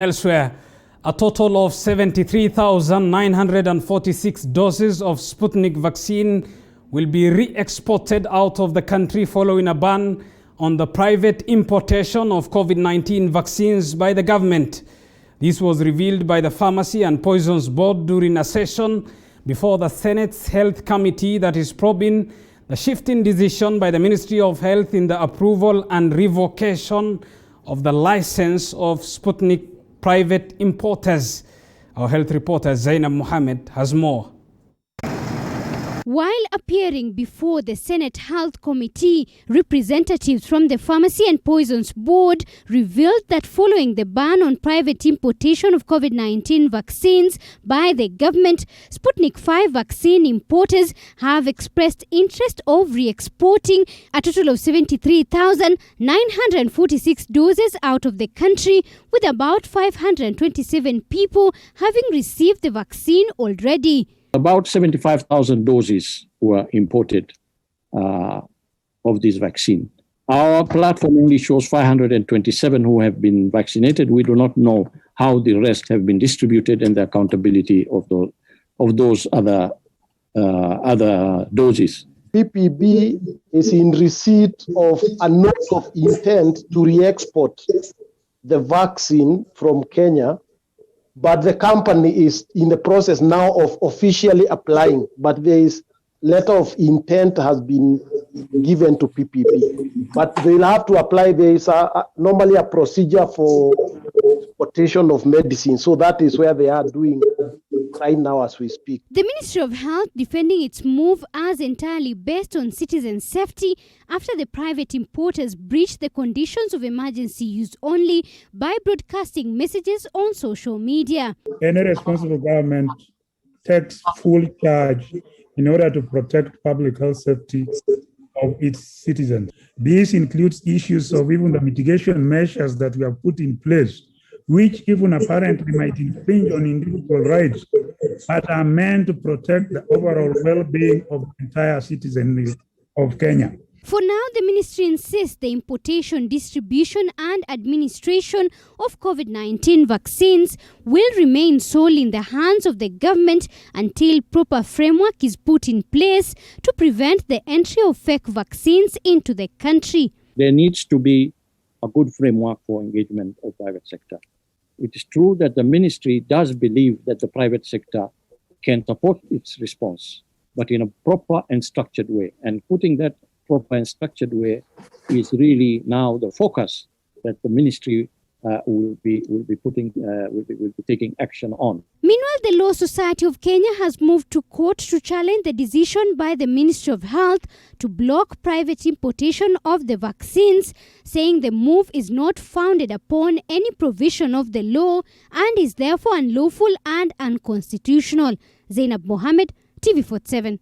Elsewhere, a total of 73,946 doses of Sputnik vaccine will be re-exported out of the country following a ban on the private importation of COVID-19 vaccines by the government. This was revealed by the Pharmacy and Poisons Board during a session before the Senate's Health Committee that is probing the shifting decision by the Ministry of Health in the approval and revocation of the license of Sputnik private importers. Our health reporter Zainab Mohammed has more. While appearing before the Senate Health Committee, representatives from the Pharmacy and Poisons Board revealed that following the ban on private importation of COVID-19 vaccines by the government, Sputnik V vaccine importers have expressed interest of re-exporting a total of 73,946 doses out of the country, with about 527 people having received the vaccine already. About 75,000 doses were imported of this vaccine. Our platform only shows 527 who have been vaccinated. We do not know how the rest have been distributed and the accountability of those other doses. PPB is in receipt of a note of intent to re-export the vaccine from Kenya, but the company is in the process now of officially applying, but there is letter of intent has been given to PPB. But they'll have to apply. There is normally a procedure for exportation of medicine. So that is where they are doing right now as we speak. The Ministry of Health defending its move as entirely based on citizen safety after the private importers breached the conditions of emergency use only by broadcasting messages on social media. Any responsible government takes full charge in order to protect public health safety of its citizens. This includes issues of even the mitigation measures that we have put in place, which even apparently might infringe on individual rights, but are meant to protect the overall well-being of the entire citizenry of Kenya. For now, the ministry insists the importation, distribution and administration of COVID-19 vaccines will remain solely in the hands of the government until proper framework is put in place to prevent the entry of fake vaccines into the country. There needs to be a good framework for engagement of private sector. It is true that the ministry does believe that the private sector can support its response, but in a proper and structured way. And putting that proper and structured way is really now the focus that the ministry will be taking action on. Meanwhile, the Law Society of Kenya has moved to court to challenge the decision by the Ministry of Health to block private importation of the vaccines, saying the move is not founded upon any provision of the law and is therefore unlawful and unconstitutional. Zainab Mohammed, TV47.